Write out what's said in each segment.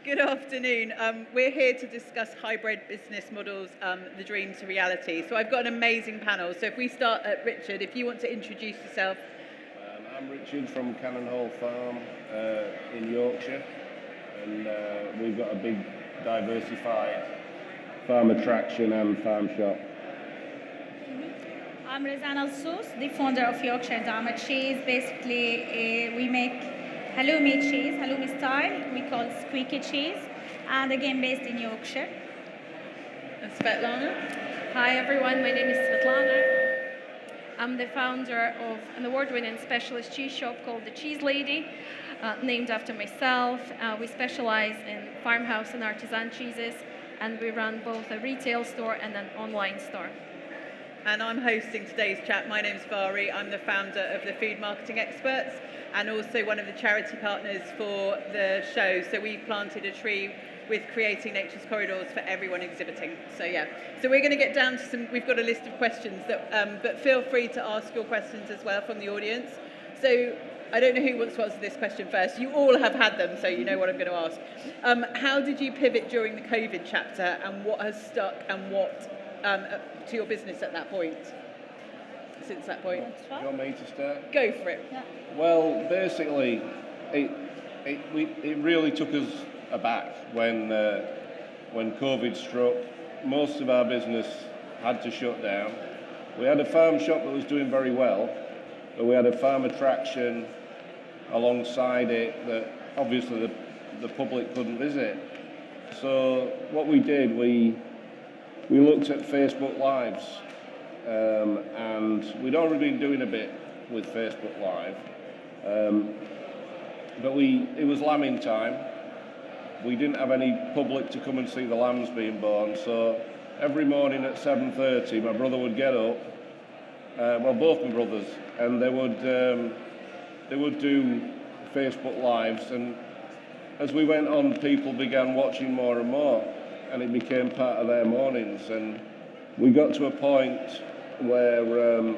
Good afternoon. We're here to discuss hybrid business models, the dream to reality. So I've got an amazing panel. So if we start at Richard, if you want to introduce yourself. I'm Richard from Cannon Hall Farm in Yorkshire, and we've got a big diversified farm attraction and farm shop. I'm Razan Alsous, the founder of Yorkshire Dama cheese. Basically, we make halloumi cheese, halloumi style. We call it squeaky cheese, and again based in Yorkshire. And Svetlana. Hi everyone, my name is Svetlana. I'm the founder of an award-winning specialist cheese shop called The Cheese Lady, named after myself. We specialize in farmhouse and artisan cheeses, and we run both a retail store and an online store. And I'm hosting today's chat. My name's Vhari. I'm the founder of the Food Marketing Experts and also one of the charity partners for the show. So we've planted a tree with Creating Nature's Corridors for everyone exhibiting. So yeah, so we're going to get down to some, we've got a list of questions, that, but feel free to ask your questions as well from the audience. So I don't know who wants to answer this question first. You all have had them, so you know what I'm going to ask. How did you pivot during the COVID chapter, and what has stuck and what to your business at that point, since that point? Do you want me to start? Go for it. Yeah. Well, basically, it really took us aback when COVID struck. Most of our business had to shut down. We had a farm shop that was doing very well, but we had a farm attraction alongside it that obviously the public couldn't visit. So what we did, we looked at Facebook Lives, and we'd already been doing a bit with Facebook Live, but it was lambing time. We didn't have any public to come and see the lambs being born, so every morning at 7:30 my brother would get up, both my brothers, and they would do Facebook Lives, and as we went on, people began watching more and more, and it became part of their mornings. And we got to a point where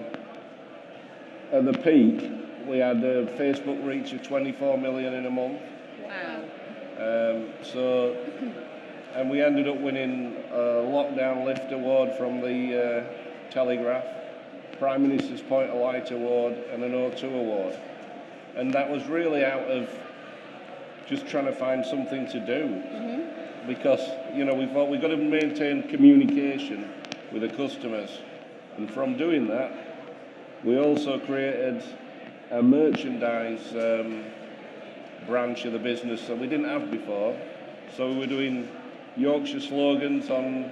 at the peak we had a Facebook reach of 24 million in a month. Wow. And we ended up winning a Lockdown Lift Award from the Telegraph, Prime Minister's Point of Light Award, and an O2 Award. And that was really out of just trying to find something to do. Mm-hmm. Because, we thought we've got to maintain communication with the customers. And from doing that, we also created a merchandise branch of the business that we didn't have before. So we were doing Yorkshire slogans on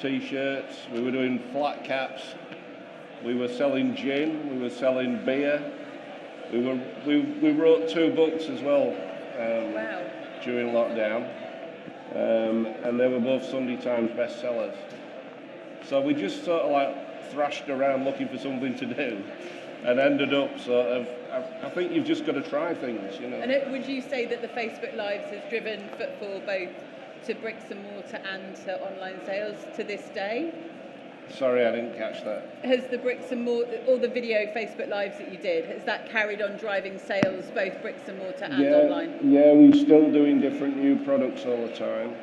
T-shirts, we were doing flat caps, we were selling gin, we were selling beer. We wrote 2 books as well during lockdown. And they were both Sunday Times bestsellers. So we just sort of like thrashed around looking for something to do, and ended up sort of, I think you've just got to try things, And would you say that the Facebook Lives has driven footfall both to bricks and mortar and to online sales to this day? Sorry, I didn't catch that. Has the bricks and mortar, all the video Facebook Lives that you did, has that carried on driving sales, both bricks and mortar and online? Yeah, we're still doing different new products all the time.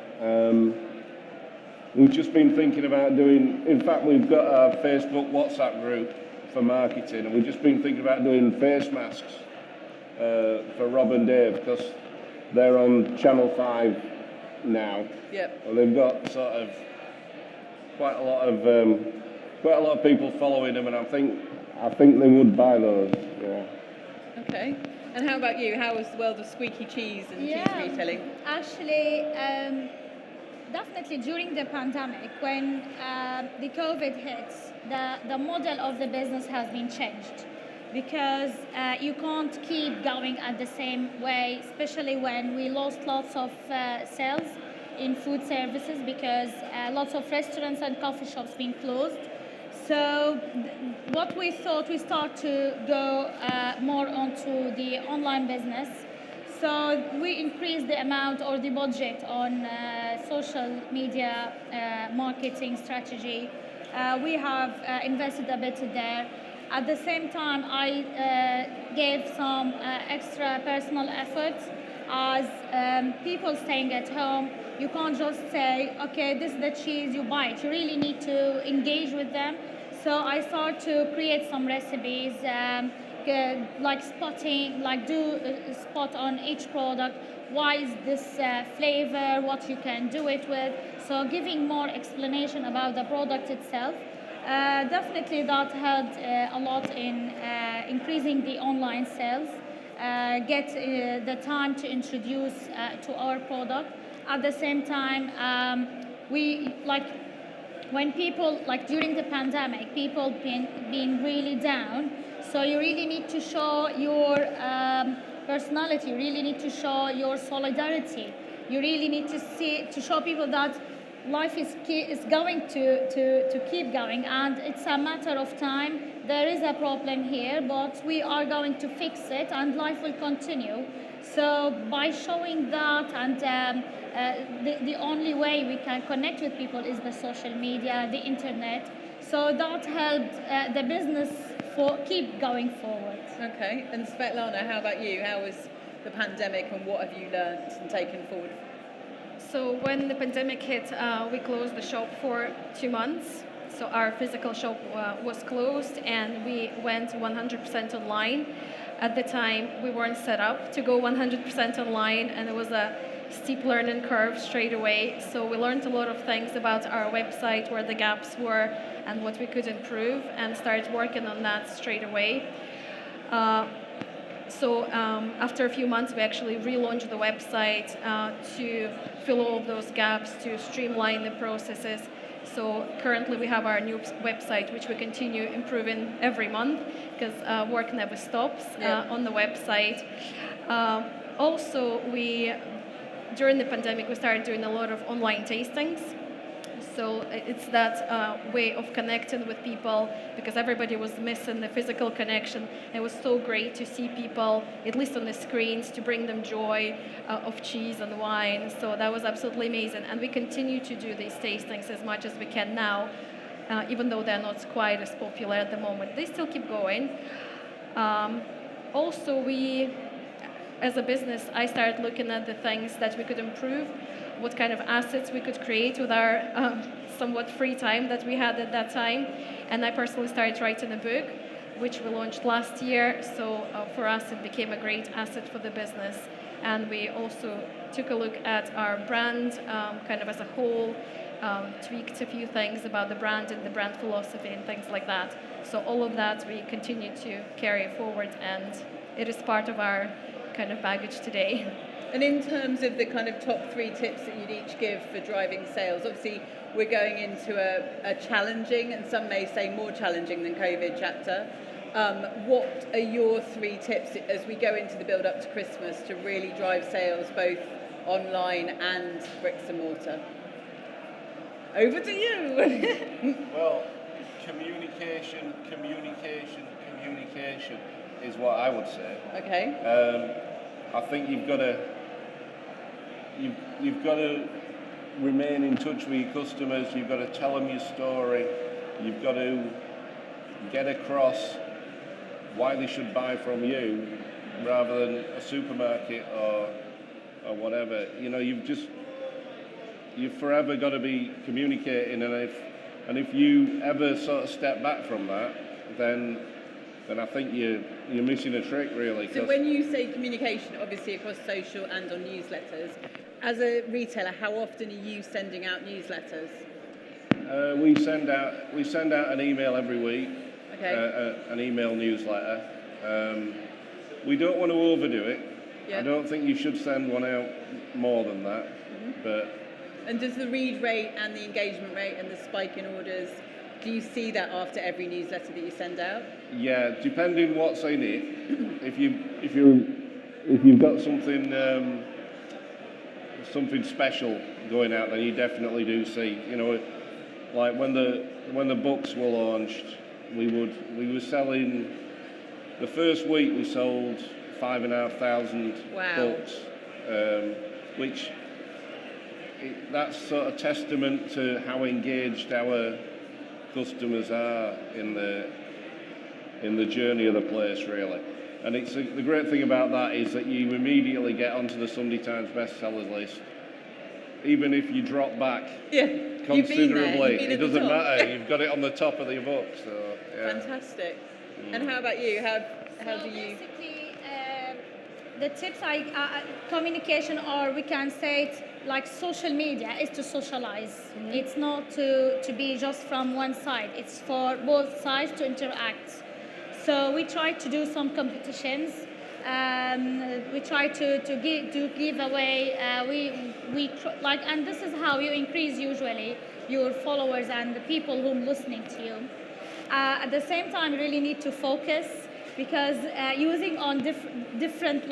We've just been thinking about in fact, we've got our Facebook WhatsApp group for marketing, and we've just been thinking about doing face masks for Rob and Dave, because they're on Channel 5 now. Yep. Well, they've got sort of quite a lot of people following them, and I think they would buy those. Yeah. Okay. And how about you? How was the world of squeaky cheese and cheese retailing? Actually, definitely during the pandemic, when the COVID hits, the model of the business has been changed, because you can't keep going at the same way, especially when we lost lots of sales in food services, because lots of restaurants and coffee shops been closed. So what we thought, we start to go more onto the online business. So we increased the amount or the budget on social media marketing strategy. We have invested a bit there. At the same time, I gave some extra personal effort as people staying at home, you can't just say, okay, this is the cheese, you buy it. You really need to engage with them. So I start to create some recipes, like spotting, like do a spot on each product. Why is this flavor? What you can do it with? So giving more explanation about the product itself. Definitely that helped a lot in increasing the online sales. Get the time to introduce to our product. At the same time, we like when people, like during the pandemic, people been really down. So you really need to show your personality. You really need to show your solidarity. You really need to show people that life is going to keep going, and it's a matter of time. There is a problem here, but we are going to fix it, and life will continue. So by showing that, and the only way we can connect with people is the social media, the internet. So that helped the business keep going forward. Okay, and Svetlana, how about you? How was the pandemic, and what have you learned and taken forward? So when the pandemic hit, we closed the shop for 2 months. So our physical shop was closed, and we went 100% online. At the time, we weren't set up to go 100% online, and it was a steep learning curve straight away. So we learned a lot of things about our website, where the gaps were, and what we could improve, and started working on that straight away. So after a few months, we actually relaunched the website to fill all of those gaps, to streamline the processes. So currently we have our new website, which we continue improving every month, because work never stops on the website. Also, during the pandemic, we started doing a lot of online tastings. So it's that way of connecting with people, because everybody was missing the physical connection. It was so great to see people, at least on the screens, to bring them joy of cheese and wine. So that was absolutely amazing. And we continue to do these tastings as much as we can now, even though they're not quite as popular at the moment. They still keep going. Also, as a business, I started looking at the things that we could improve, what kind of assets we could create with our somewhat free time that we had at that time. And I personally started writing a book, which we launched last year. So for us, it became a great asset for the business. And we also took a look at our brand kind of as a whole, tweaked a few things about the brand and the brand philosophy and things like that. So all of that we continue to carry forward, and it is part of our kind of baggage today. And in terms of the kind of top 3 tips that you'd each give for driving sales, obviously we're going into a challenging, and some may say more challenging than COVID chapter. What are your 3 tips as we go into the build up to Christmas to really drive sales both online and bricks and mortar? Over to you. Well, communication is what I would say. Okay. I think you've got to remain in touch with your customers. You've got to tell them your story. You've got to get across why they should buy from you rather than a supermarket or whatever. You know, you've forever got to be communicating, and if you ever sort of step back from that, then I think you're missing a trick, really. So when you say communication, obviously across social and on newsletters, as a retailer, how often are you sending out newsletters? We send out an email every week. Okay. An email newsletter. We don't want to overdo it. Yeah. I don't think you should send one out more than that. Mm-hmm. And does the read rate and the engagement rate and the spike in orders, do you see that after every newsletter that you send out? Yeah, depending what's in it. If you've got something special going out, then you definitely do see. You know, like when the books were launched, we were selling. The first week we sold 5,500 books, which that's sort of testament to how engaged our customers are in the journey of the place, really. And the great thing about that is that you immediately get onto the Sunday Times bestsellers list. Even if you drop back considerably, it doesn't matter. You've got it on the top of your book. So, yeah. Fantastic. And how about you? How do you? Basically, the tips communication, or we can say it like social media, is to socialize. It's not to be just from one side. It's for both sides to interact. So we try to do some competitions. We try to give away. And this is how you increase usually your followers and the people who are listening to you. At the same time, you really need to focus, because using on different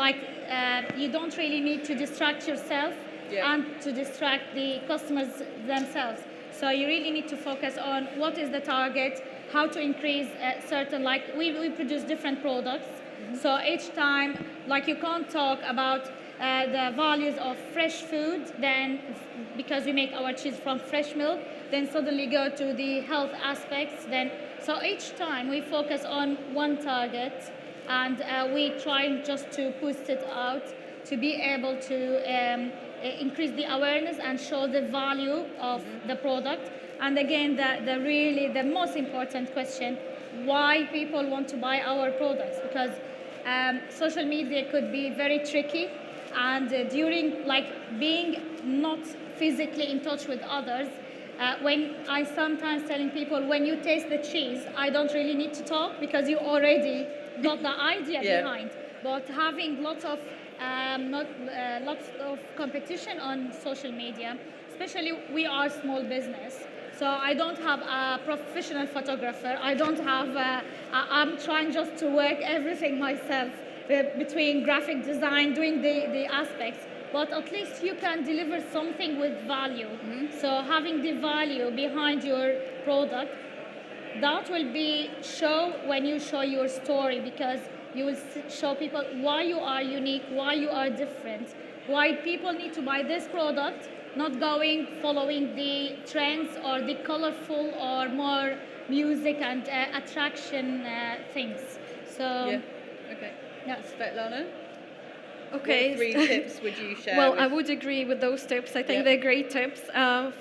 you don't really need to distract yourself and to distract the customers themselves. So you really need to focus on what is the target, how to increase certain, we produce different products. So each time, you can't talk about the values of fresh food, then because we make our cheese from fresh milk, then suddenly go to the health aspects. So each time we focus on one target, and we try just to push it out to be able to increase the awareness and show the value of the product. And again, the most important question, why people want to buy our products, because social media could be very tricky, and during being not physically in touch with others, when I sometimes telling people, when you taste the cheese, I don't really need to talk, because you already got the idea behind. But having lots of competition on social media, especially we are small business. So I don't have a professional photographer. I don't have. I'm trying just to work everything myself, between graphic design, doing the aspects. But at least you can deliver something with value. So having the value behind your product, that will be show when you show your story, because you will show people why you are unique, why you are different, why people need to buy this product, not following the trends or the colorful or more music and attraction things. So, Svetlana? Okay. What 3 tips would you share? Well, I would agree with those tips. I think they're great tips.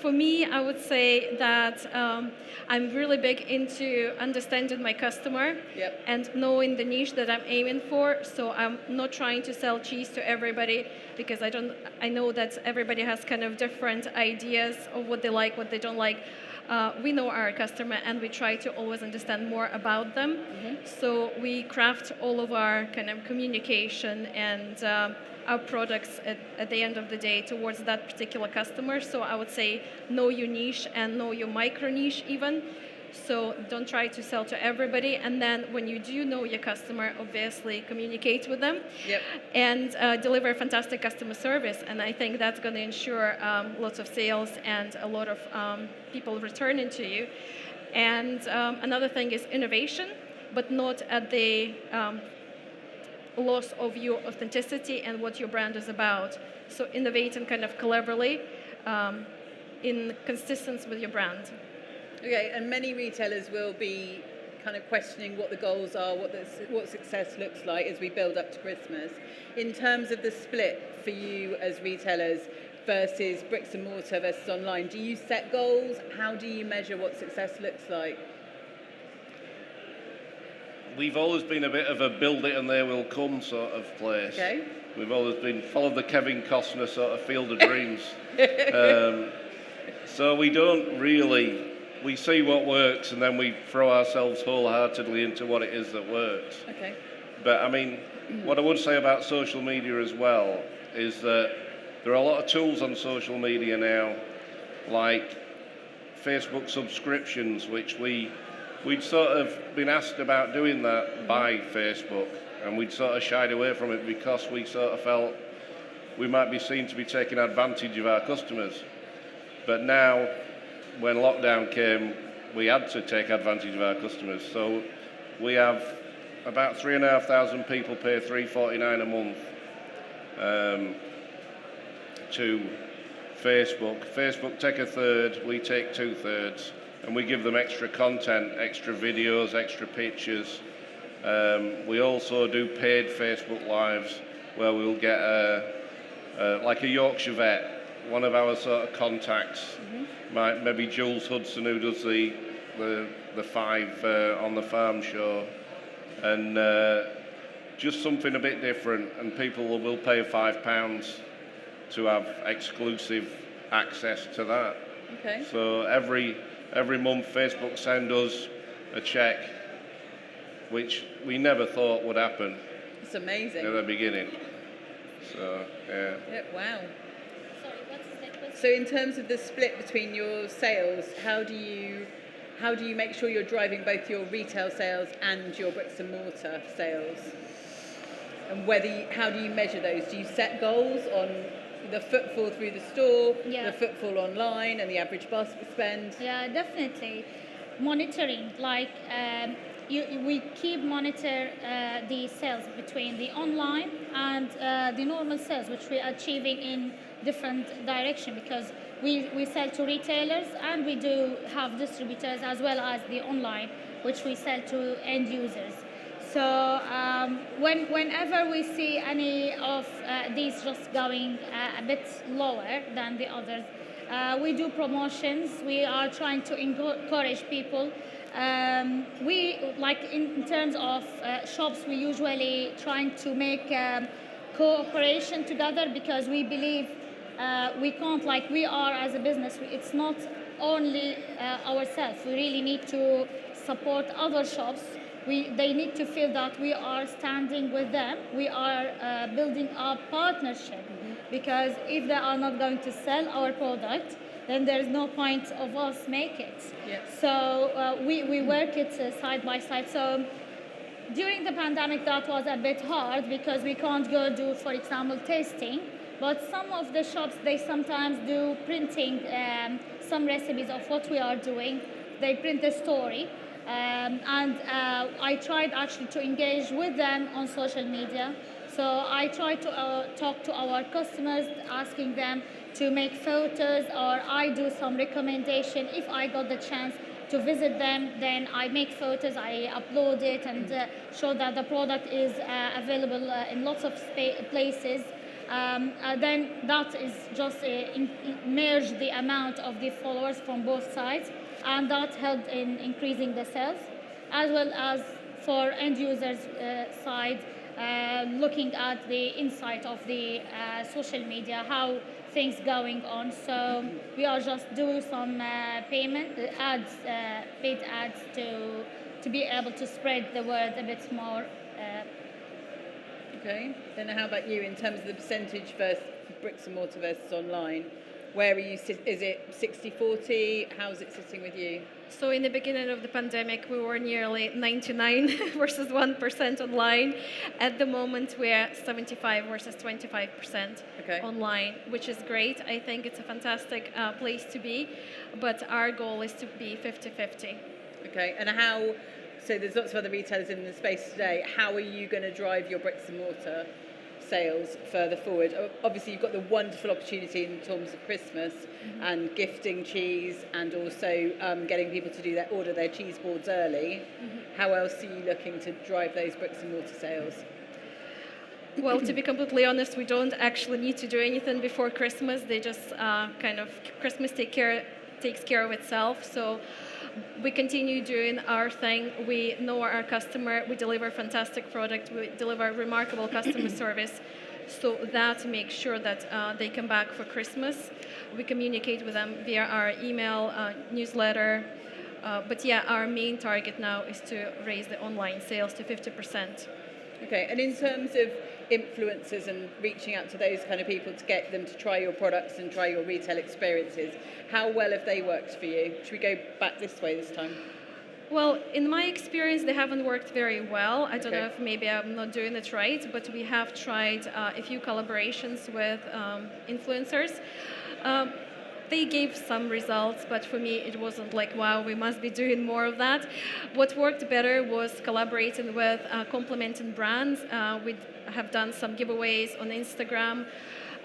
For me, I would say that I'm really big into understanding my customer and knowing the niche that I'm aiming for. So I'm not trying to sell cheese to everybody, because I know that everybody has kind of different ideas of what they like, what they don't like. We know our customer, and we try to always understand more about them. So we craft all of our kind of communication and our products at the end of the day towards that particular customer. So I would say know your niche and know your micro niche even. So don't try to sell to everybody. And then when you do know your customer, obviously communicate with them and deliver fantastic customer service. And I think that's going to ensure lots of sales and a lot of people returning to you. And another thing is innovation, but not at the loss of your authenticity and what your brand is about. So innovating kind of cleverly in consistency with your brand. Okay, and many retailers will be kind of questioning what the goals are, what success looks like as we build up to Christmas. In terms of the split for you as retailers versus bricks and mortar versus online, do you set goals? How do you measure what success looks like? We've always been a bit of a build it and they will come sort of place. Okay. We've always been followed the Kevin Costner sort of field of dreams. So we don't really, we see what works and then we throw ourselves wholeheartedly into what it is that works. Okay. But I mean, what I would say about social media as well is that there are a lot of tools on social media now, like Facebook subscriptions, which we'd sort of been asked about doing that by Facebook, and we'd sort of shied away from it because we sort of felt we might be seen to be taking advantage of our customers. But now, when lockdown came, we had to take advantage of our customers. So we have about 3,500 people pay $3.49 a month to Facebook. Facebook take a third, we take 2/3, and we give them extra content, extra videos, extra pictures, We also do paid Facebook Lives where we'll get like a Yorkshire vet, one of our sort of contacts, maybe Jules Hudson, who does the five on the farm show, and just something a bit different, and people will pay £5 to have exclusive access to that. Okay. So every month Facebook send us a check, which we never thought would happen It's amazing. at the beginning. So yeah. Yeah, wow. Sorry, what's the question? So in terms of the split between your sales, how do you make sure you're driving both your retail sales and your bricks and mortar sales? And how do you measure those? Do you set goals on the footfall through the store, Yeah. the footfall online, and the average basket spend? Yeah, definitely. Monitoring, like we keep monitor the sales between the online and the normal sales, which we are achieving in different direction, because we sell to retailers and we do have distributors as well as the online, which we sell to end users. So whenever we see any of these just going a bit lower than the others, we do promotions. We are trying to encourage people. We like in terms of shops, we usually trying to make cooperation together, because we believe we can't, like we are as a business, it's not only ourselves. We really need to support other shops. They need to feel that we are standing with them. We are building a partnership, because if they are not going to sell our product, then there's no point of us make it. Yeah. So we work it side by side. So during the pandemic, that was a bit hard because we can't go do, for example, tasting. But some of the shops, they sometimes do printing some recipes of what we are doing. They print a story. And I tried actually to engage with them on social media. So I try to talk to our customers, asking them to make photos, or I do some recommendation. If I got the chance to visit them, then I make photos, I upload it and show that the product is available in lots of places. Then that is just merge the amount of the followers from both sides, and that helped in increasing the sales, as well as for end users side, looking at the insight of the social media, how things going on. So we are just doing some paid ads to be able to spread the word a bit more. Okay. Then how about you in terms of the percentage versus bricks and mortar versus online? Where are you? Is it 60-40? How's it sitting with you? So in the beginning of the pandemic, we were nearly 99 versus 1% online. At the moment, we're 75 versus 25% online, which is great. I think it's a fantastic place to be, but our goal is to be 50-50. Okay, and so there's lots of other retailers in the space today. How are you going to drive your bricks and mortar sales further forward? Obviously, you've got the wonderful opportunity in terms of Christmas and gifting cheese, and also getting people to order their cheese boards early. How else are you looking to drive those bricks and mortar sales? Well, to be completely honest, we don't actually need to do anything before Christmas. They just Christmas takes care of itself. So we continue doing our thing. We know our customer. We deliver fantastic product. We deliver remarkable customer service. So that makes sure that they come back for Christmas. We communicate with them via our email, newsletter. But yeah, our main target now is to raise the online sales to 50%. Okay, and in terms of influencers and reaching out to those kind of people to get them to try your products and try your retail experiences, how well have they worked for you? Should we go back this way this time? Well, in my experience, they haven't worked very well. I don't know if maybe I'm not doing it right, but we have tried a few collaborations with influencers. They gave some results, but for me it wasn't like, wow, we must be doing more of that. What worked better was collaborating with complementing brands. We have done some giveaways on Instagram,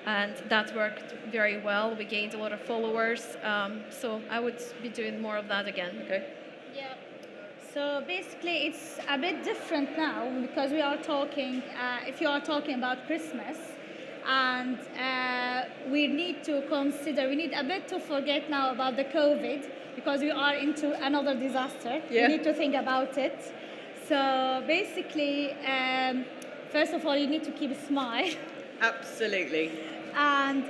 and that worked very well. We gained a lot of followers, so I would be doing more of that again. Okay. Yeah. So basically, it's a bit different now because we are talking, if you are talking about Christmas, and we need to consider, we need a bit to forget now about the COVID because we are into another disaster. Yeah. We need to think about it. So basically, first of all, you need to keep a smile. Absolutely. And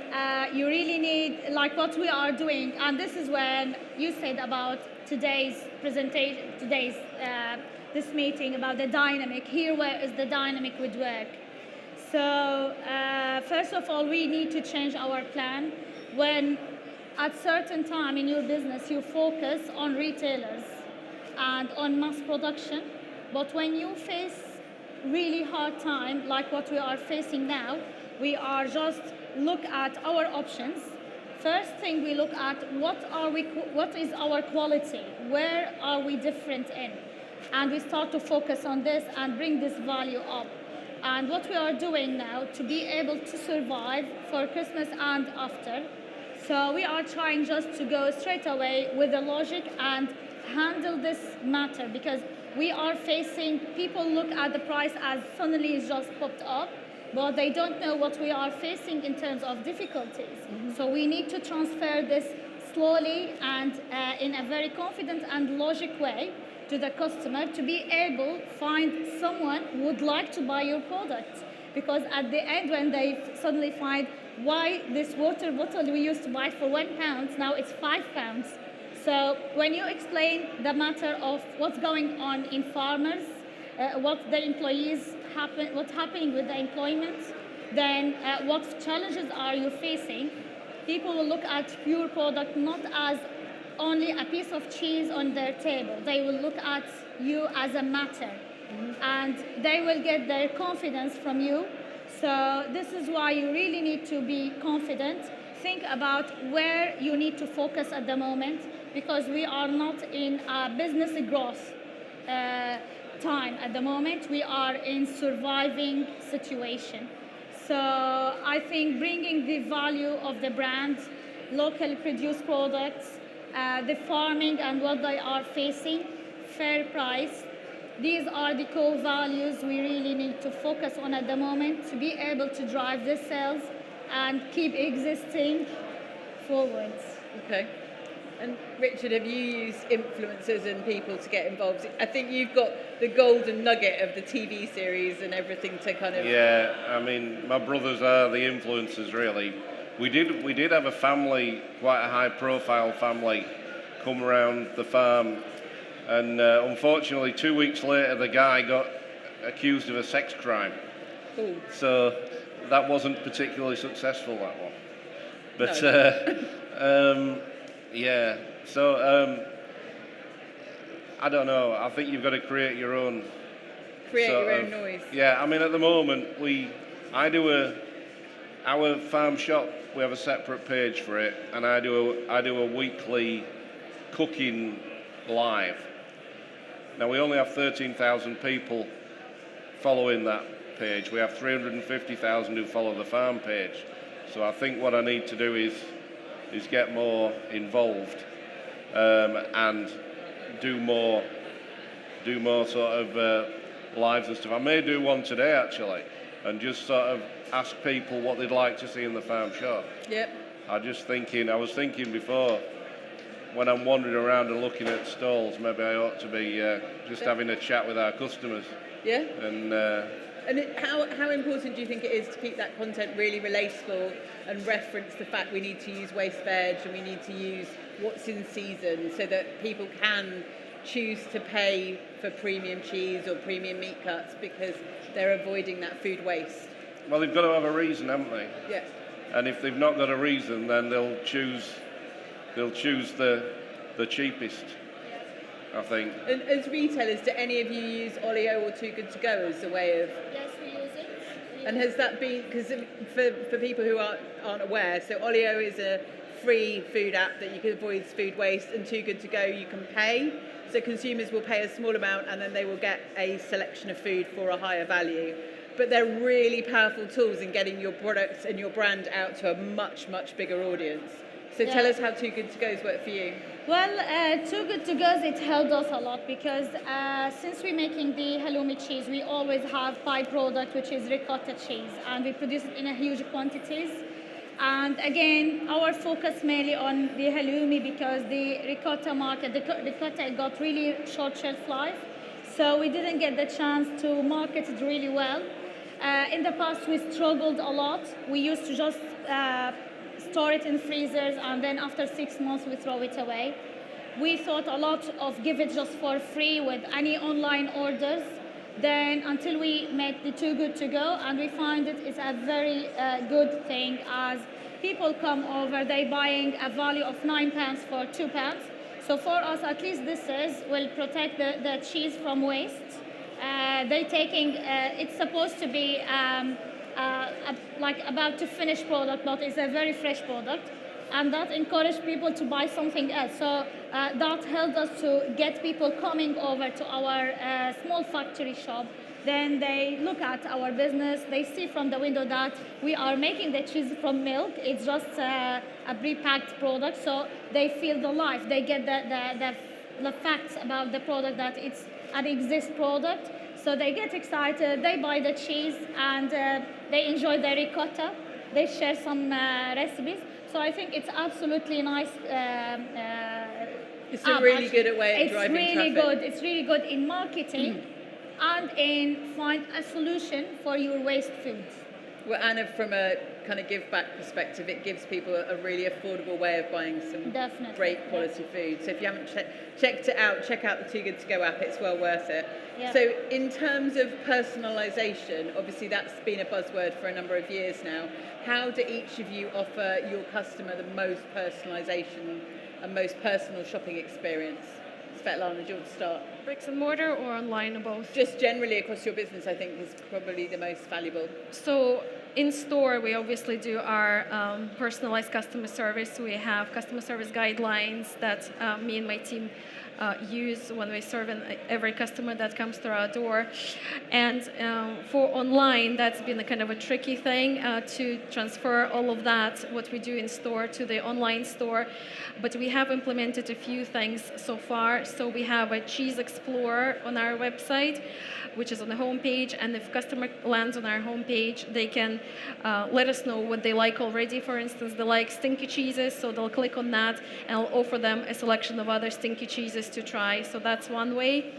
you really need, like what we are doing, and this is when you said about today's presentation, this meeting about the dynamic. Here, where is the dynamic would work? So first of all, we need to change our plan. When at certain time in your business you focus on retailers and on mass production, but when you face really hard time like what we are facing now, we are just look at our options. First thing we look at what is our quality, where are we different in, and we start to focus on this and bring this value up. And what we are doing now to be able to survive for Christmas and after. So we are trying just to go straight away with the logic and handle this matter because we are facing, people look at the price as suddenly it's just popped up, but they don't know what we are facing in terms of difficulties. Mm-hmm. So we need to transfer this slowly and in a very confident and logic way to the customer to be able to find someone who would like to buy your product. Because at the end, when they suddenly find why this water bottle we used to buy for £1, now it's £5. So when you explain the matter of what's going on in farmers, what the employees what's happening with the employment, then what challenges are you facing, people will look at your product not as only a piece of cheese on their table. They will look at you as a matter, and they will get their confidence from you. So this is why you really need to be confident. Think about where you need to focus at the moment, because we are not in a business growth time at the moment. We are in surviving situation. So I think bringing the value of the brand, locally produced products, the farming and what they are facing, fair price. These are the core values we really need to focus on at the moment to be able to drive the sales and keep existing forwards. Okay. And Richard, have you used influencers and people to get involved? I think you've got the golden nugget of the TV series and everything to kind of... Yeah, I mean, my brothers are the influencers, really. We did have a family, quite a high-profile family, come around the farm, and unfortunately 2 weeks later the guy got accused of a sex crime. Ooh. So that wasn't particularly successful, that one. But no. yeah, so I don't know. I think you've got to create your own. Create your own noise. Yeah, I mean, at the moment our farm shop, we have a separate page for it, and I do a weekly cooking live. Now we only have 13,000 people following that page. We have 350,000 who follow the farm page. So I think what I need to do is get more involved and do more sort of lives and stuff. I may do one today actually, and just sort of ask people what they'd like to see in the farm shop. Yep. I was thinking before, when I'm wandering around and looking at stalls, maybe I ought to be just having a chat with our customers. Yeah. And how important do you think it is to keep that content really relatable and reference the fact we need to use waste veg and we need to use what's in season so that people can choose to pay for premium cheese or premium meat cuts because they're avoiding that food waste? Well, they've got to have a reason, haven't they? Yeah. And if they've not got a reason, then they'll choose the cheapest, I think. And as retailers, do any of you use Olio or Too Good To Go as a way of... Yes, we use it. And has that been, because for people who aren't aware, so Olio is a free food app that you can avoid food waste, and Too Good To Go you can pay. So consumers will pay a small amount and then they will get a selection of food for a higher value. But they're really powerful tools in getting your products and your brand out to a much, much bigger audience. So Yeah. tell us how Too Good To Go's work for you. Well, Too Good To Go's, it helped us a lot because since we're making the halloumi cheese, we always have byproduct, which is ricotta cheese, and we produce it in a huge quantities. And again, our focus mainly on the halloumi because the ricotta market, the ricotta got really short shelf life, so we didn't get the chance to market it really well. In the past, we struggled a lot. We used to just store it in freezers, and then after 6 months, we throw it away. We thought a lot of give it just for free with any online orders. Then until we met the Too Good To Go, and we find it is a very good thing as people come over, they buying a value of £9 for £2. So for us, at least this will protect the cheese from waste. They taking, it's supposed to be like about to finish product, but it's a very fresh product. And that encouraged people to buy something else. So that helped us to get people coming over to our small factory shop. Then they look at our business. They see from the window that we are making the cheese from milk. It's just a pre-packed product, so they feel the life. They get the facts about the product, that it's an exist product. So they get excited. They buy the cheese and they enjoy the ricotta. They share some recipes. So I think it's absolutely nice. It's a really good way of driving It's really traffic. good. It's really good in marketing and in find a solution for your waste food. Well, and from a kind of give back perspective, it gives people a really affordable way of buying some Definitely, great quality food. So if you haven't checked it out, check out the Too Good To Go app. It's well worth it. Yeah. So in terms of personalisation, obviously that's been a buzzword for a number of years now. How do each of you offer your customer the most personalisation and most personal shopping experience? Svetlana, do you want to start? Bricks and mortar or online or both? Just generally across your business, I think is probably the most valuable. So in store, we obviously do our personalized customer service. We have customer service guidelines that me and my team use when we serve every customer that comes through our door. And for online, that's been a kind of a tricky thing to transfer all of that, what we do in store, to the online store. But we have implemented a few things so far. So we have a cheese explorer on our website, which is on the homepage. And if customer lands on our homepage, they can let us know what they like already. For instance, they like stinky cheeses, so they'll click on that, and I'll offer them a selection of other stinky cheeses to try. So that's one way.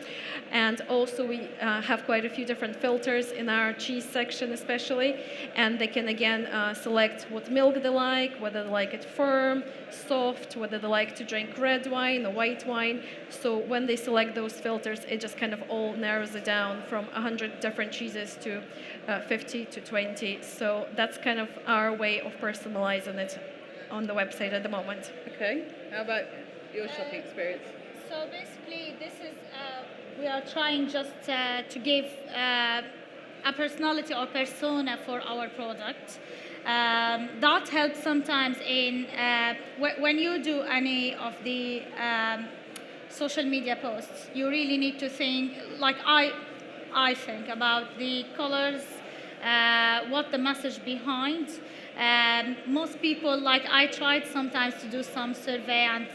And also we have quite a few different filters in our cheese section especially, and they can again select what milk they like, whether they like it firm, soft, whether they like to drink red wine or white wine. So when they select those filters, it just kind of all narrows it down from 100 different cheeses to 50 to 20. So that's kind of our way of personalizing it on the website at the moment. Okay. How about your shopping experience? So basically, this is we are trying just to give a personality or persona for our product. That helps sometimes in when you do any of the social media posts. You really need to think, like I think about the colors, what the message behind. Most people, like I tried sometimes to do some survey and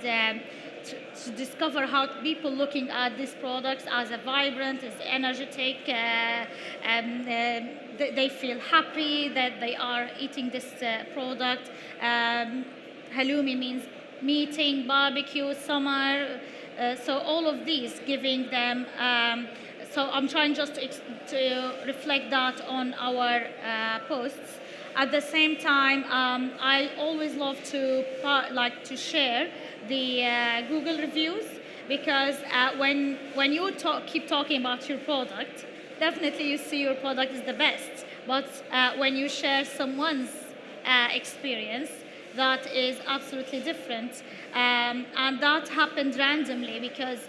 to discover how people looking at these products as a vibrant, as energetic, they feel happy that they are eating this product. Halloumi means meeting, barbecue, summer, so all of these giving them. So I'm trying just to reflect that on our posts. At the same time, I always love to share the Google reviews, because when you keep talking about your product, definitely you see your product is the best. But when you share someone's experience, that is absolutely different. And that happened randomly because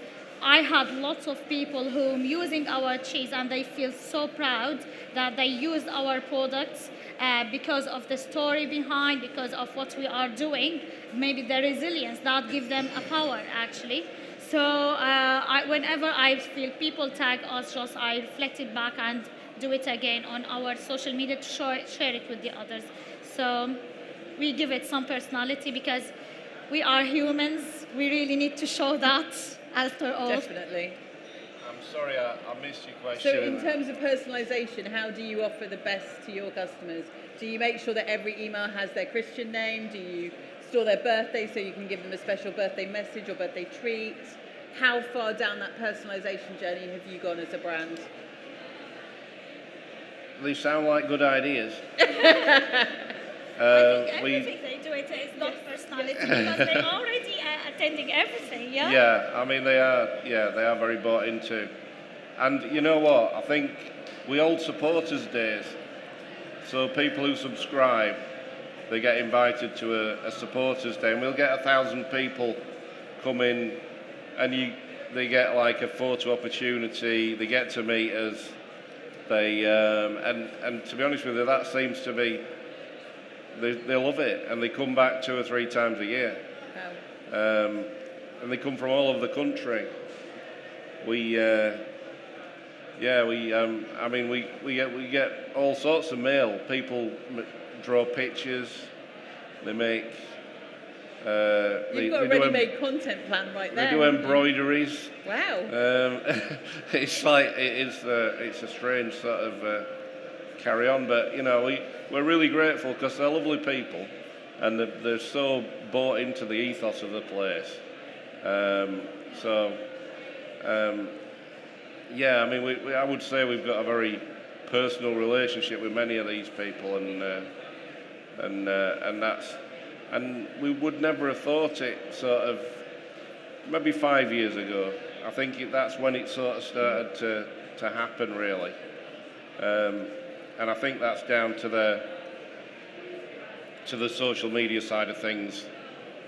I had lots of people who using our cheese and they feel so proud that they use our products because of the story behind, because of what we are doing, maybe the resilience that gives them a power actually. So whenever I feel people tag us, just I reflect it back and do it again on our social media to share it with the others. So we give it some personality, because we are humans. We really need to show that after all. Definitely. I'm sorry, I missed your So question. in terms of personalisation, how do you offer the best to your customers? Do you make sure that every email has their Christian name? Do you store their birthday so you can give them a special birthday message or birthday treat? How far down that personalisation journey have you gone as a brand? They sound like good ideas. I think everything they do it is not personality because they're already attending everything, yeah? Yeah, I mean they are very bought into. And you know what? I think we hold supporters days. So people who subscribe, they get invited to a supporters day, and we'll get 1,000 people come in, and they get like a photo opportunity. They get to meet us. They and to be honest with you, that seems to be they love it, and they come back 2 or 3 times a year. Wow. And they come from all over the country. We get all sorts of mail. People draw pictures. They make. You've got a ready-made content plan right there. They do embroideries. Wow. It's like it's a strange sort of carry on, but you know we're really grateful because they're lovely people, and they're so bought into the ethos of the place. Yeah, I mean, I would say we've got a very personal relationship with many of these people, and we would never have thought it sort of maybe 5 years ago. I think that's when it sort of started to happen really, and I think that's down to the social media side of things.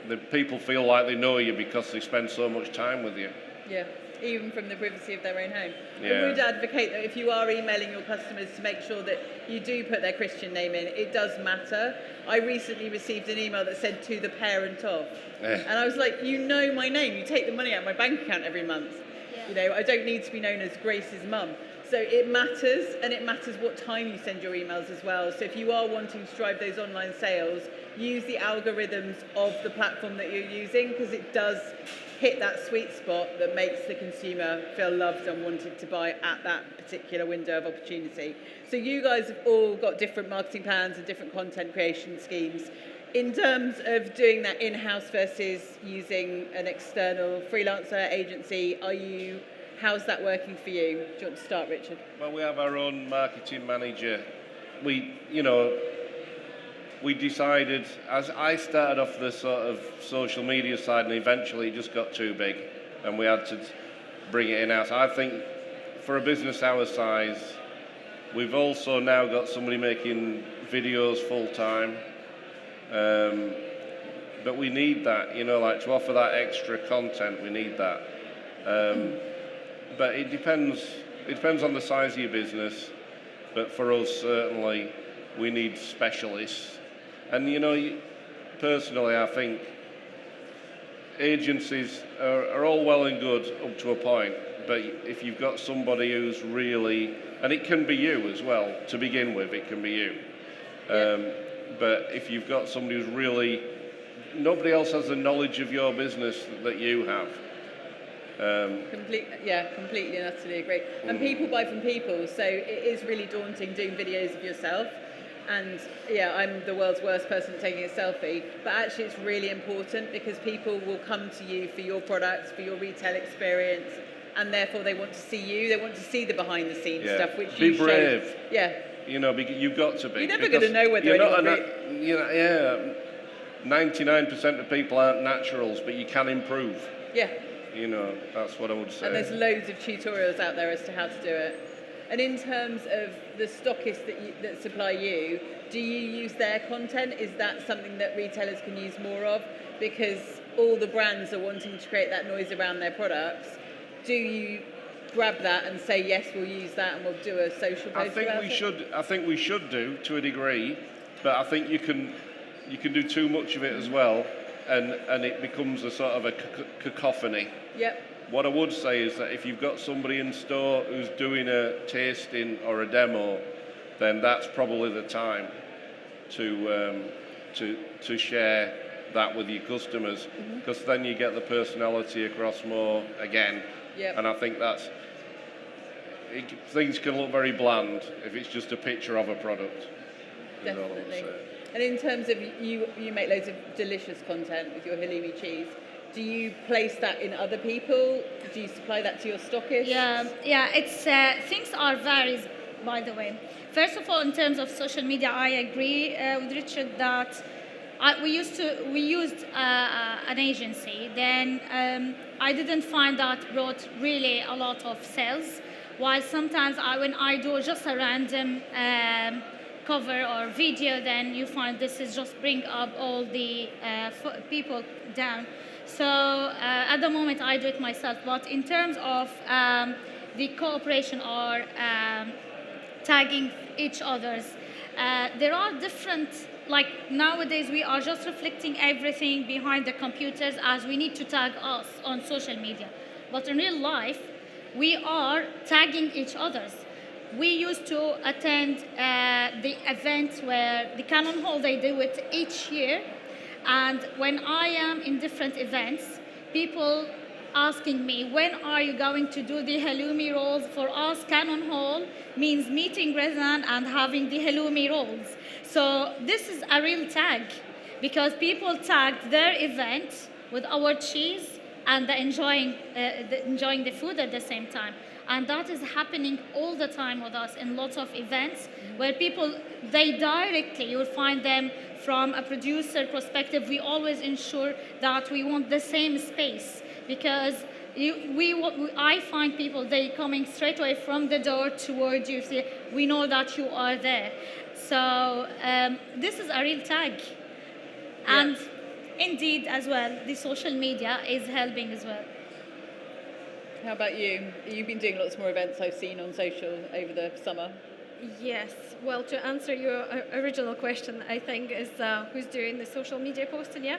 The people feel like they know you because they spend so much time with you. Yeah, even from the privacy of their own home. Yeah. I would advocate that if you are emailing your customers to make sure that you do put their Christian name in, it does matter. I recently received an email that said to the parent of, and I was like, you know my name, you take the money out of my bank account every month. Yeah. You know, I don't need to be known as Grace's mum. So it matters, and it matters what time you send your emails as well. So if you are wanting to drive those online sales, use the algorithms of the platform that you're using, because it does hit that sweet spot that makes the consumer feel loved and wanted to buy at that particular window of opportunity. So you guys have all got different marketing plans and different content creation schemes. In terms of doing that in-house versus using an external freelancer agency, how's that working for you? Do you want to start, Richard? Well, we have our own marketing manager. We decided, as I started off the sort of social media side, and eventually it just got too big, and we had to bring it in-house. I think for a business our size, we've also now got somebody making videos full-time, but we need that, like to offer that extra content, we need that. But it depends on the size of your business, but for us, certainly, we need specialists. And, personally, I think agencies are all well and good up to a point, but if you've got somebody who's really, and it can be you as well, to begin with, it can be you. But if you've got somebody who's really, nobody else has the knowledge of your business that you have. Completely and utterly agree. And people buy from people, so it is really daunting doing videos of yourself. And yeah, I'm the world's worst person at taking a selfie, but actually it's really important because people will come to you for your products, for your retail experience, and therefore they want to see you. They want to see the behind the scenes stuff, which be you brave. show. Yeah. You've got to be. You're never going to know whether you're 99% of people aren't naturals, but you can improve. Yeah. That's what I would say. And there's loads of tutorials out there as to how to do it. And in terms of the stockists that supply you, do you use their content? Is that something that retailers can use more of? Because all the brands are wanting to create that noise around their products. Do you grab that and say, yes, we'll use that and we'll do a social post about it? I think we should do to a degree, but I think you can do too much of it as well, and it becomes a sort of a cacophony. Yep. What I would say is that if you've got somebody in store who's doing a tasting or a demo, then that's probably the time to share that with your customers, because then you get the personality across more again. Yep. And I think things can look very bland if it's just a picture of a product. Definitely. And in terms of you make loads of delicious content with your halloumi cheese. Do you place that in other people? Do you supply that to your stockists? Yeah. It's things are varies, by the way. First of all, in terms of social media, I agree with Richard that we used an agency. Then I didn't find that brought really a lot of sales. While sometimes when I do just a random cover or video, then you find this is just bring up all the people down. So at the moment I do it myself, but in terms of the cooperation or tagging each other's, there are different, like nowadays we are just reflecting everything behind the computers as we need to tag us on social media. But in real life, we are tagging each other's. We used to attend the event where the Cannon Hall, they do it each year. And when I am in different events, people asking me, when are you going to do the halloumi rolls? For us, Cannon Hall means meeting Razan and having the halloumi rolls. So this is a real tag, because people tagged their event with our cheese and enjoying the food at the same time. And that is happening all the time with us in lots of events where people, you'll find them from a producer perspective. We always ensure that we want the same space, because I find people, they coming straight away from the door towards you. We know that you are there. So this is a real tag. Yeah. And indeed, as well, the social media is helping as well. How about you? You've been doing lots more events I've seen on social over the summer. Yes. Well, to answer your original question, I think is who's doing the social media posting, yeah?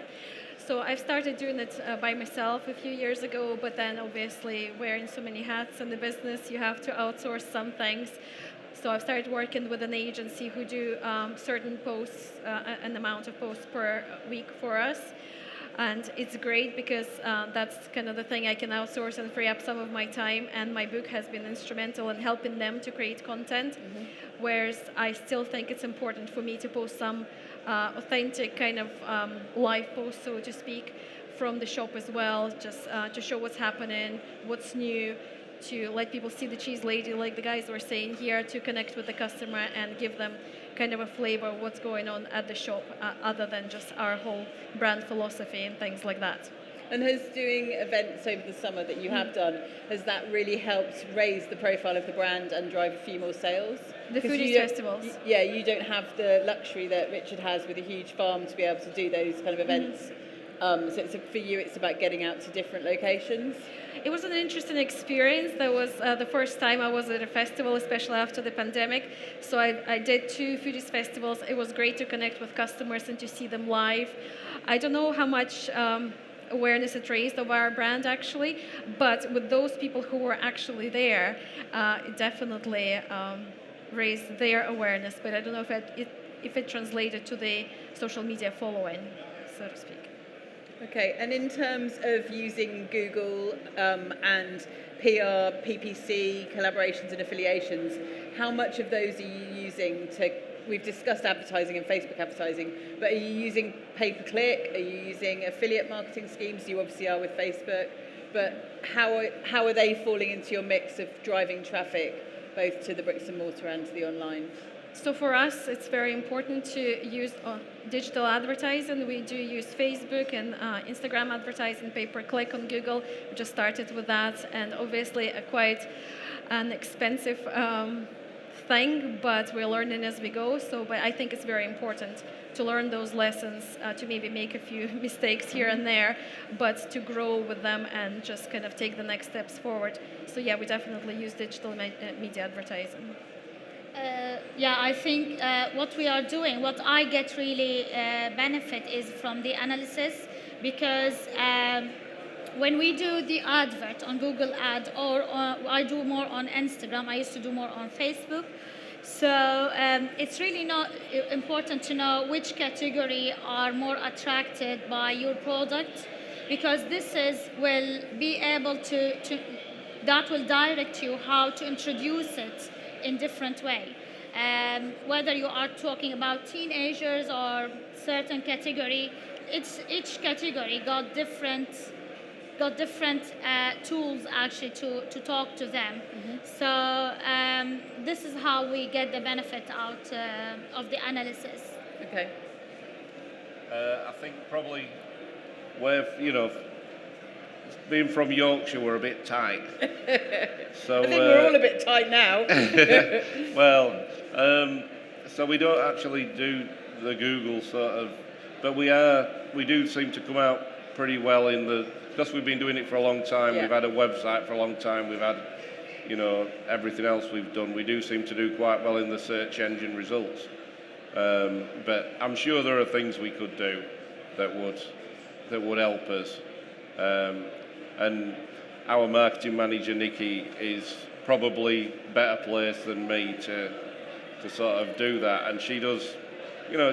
So I've started doing it by myself a few years ago, but then obviously wearing so many hats in the business, you have to outsource some things. So I've started working with an agency who do certain posts, an amount of posts per week for us. And it's great because that's kind of the thing I can outsource and free up some of my time. And my book has been instrumental in helping them to create content. Whereas I still think it's important for me to post some authentic kind of live posts, so to speak, from the shop as well, just to show what's happening, what's new, to let people see the cheese lady, like the guys were saying here, to connect with the customer and give them kind of a flavor of what's going on at the shop, other than just our whole brand philosophy and things like that. And has doing events over the summer that you have done, has that really helped raise the profile of the brand and drive a few more sales? The foodies festivals. Yeah, you don't have the luxury that Richard has with a huge farm to be able to do those kind of events. So for you, it's about getting out to different locations. It was an interesting experience. That was the first time I was at a festival, especially after the pandemic. So I did 2 foodies festivals. It was great to connect with customers and to see them live. I don't know how much awareness it raised of our brand actually, but with those people who were actually there, it definitely raised their awareness. But I don't know if it translated to the social media following, so to speak. Okay, and in terms of using Google and PR, PPC, collaborations and affiliations, how much of those are you using we've discussed advertising and Facebook advertising, but are you using pay-per-click? Are you using affiliate marketing schemes? You obviously are with Facebook, but how are they falling into your mix of driving traffic, both to the bricks and mortar and to the online? So for us, it's very important to use digital advertising. We do use Facebook and Instagram advertising, pay-per-click on Google. We just started with that, and obviously quite an expensive thing, but we're learning as we go. But I think it's very important to learn those lessons, to maybe make a few mistakes here and there, but to grow with them and just kind of take the next steps forward. So yeah, we definitely use digital media advertising. I think what we are doing, what I get really benefit is from the analysis, because when we do the advert on Google Ad, or I do more on Instagram, I used to do more on Facebook, So it's really not important to know which category are more attracted by your product, because will be able that will direct you how to introduce it in different way. Whether you are talking about teenagers or certain category, each category got different tools actually to talk to them. So this is how we get the benefit out of the analysis. Okay. I think probably being from Yorkshire, we're a bit tight. So I think we're all a bit tight now. well, so we don't actually do the Google sort of, but we do seem to come out pretty well because we've been doing it for a long time. Yeah. We've had a website for a long time. We've had, everything else we've done. We do seem to do quite well in the search engine results. But I'm sure there are things we could do that would help us. And our marketing manager Nikki is probably better placed than me to sort of do that. And she does,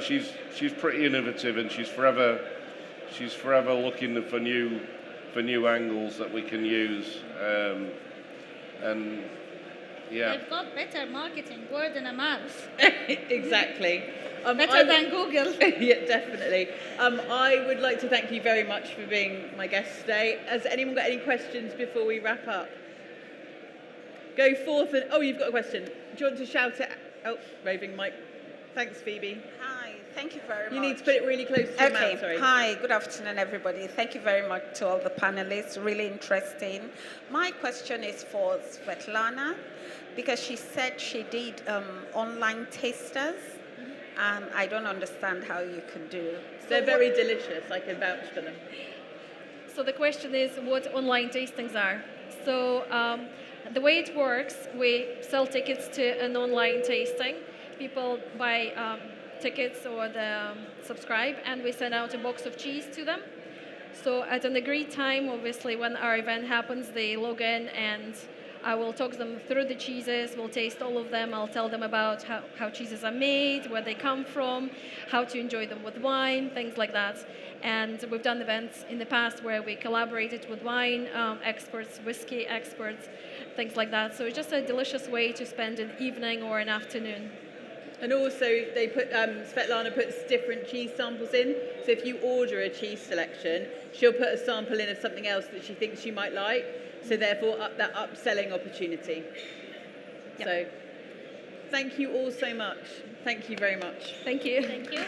she's pretty innovative, and she's forever looking for new angles that we can use. And yeah, They've got better marketing, word and a mouth. Exactly. Better than Google. Yeah, definitely. I would like to thank you very much for being my guest today. Has anyone got any questions before we wrap up? Go forth and... Oh, you've got a question. Do you want to shout it? Oh, roving mic. Thanks, Phoebe. Hi, thank you very much. You need to put it really close to your mouth, sorry. Hi, good afternoon, everybody. Thank you very much to all the panelists. Really interesting. My question is for Svetlana, because she said she did online tasters, and I don't understand how you can do. They're very delicious. I can vouch for them. So the question is what online tastings are. So the way it works, we sell tickets to an online tasting. People buy tickets or subscribe, and we send out a box of cheese to them. So at an agreed time, obviously, when our event happens, they log in, and I will talk them through the cheeses. We'll taste all of them. I'll tell them about how cheeses are made, where they come from, how to enjoy them with wine, things like that. And we've done events in the past where we collaborated with wine experts, whiskey experts, things like that. So it's just a delicious way to spend an evening or an afternoon. And also, they put Svetlana puts different cheese samples in. So if you order a cheese selection, she'll put a sample in of something else that she thinks you might like. So therefore, that upselling opportunity. Yep. So, thank you all so much. Thank you very much. Thank you. Thank you.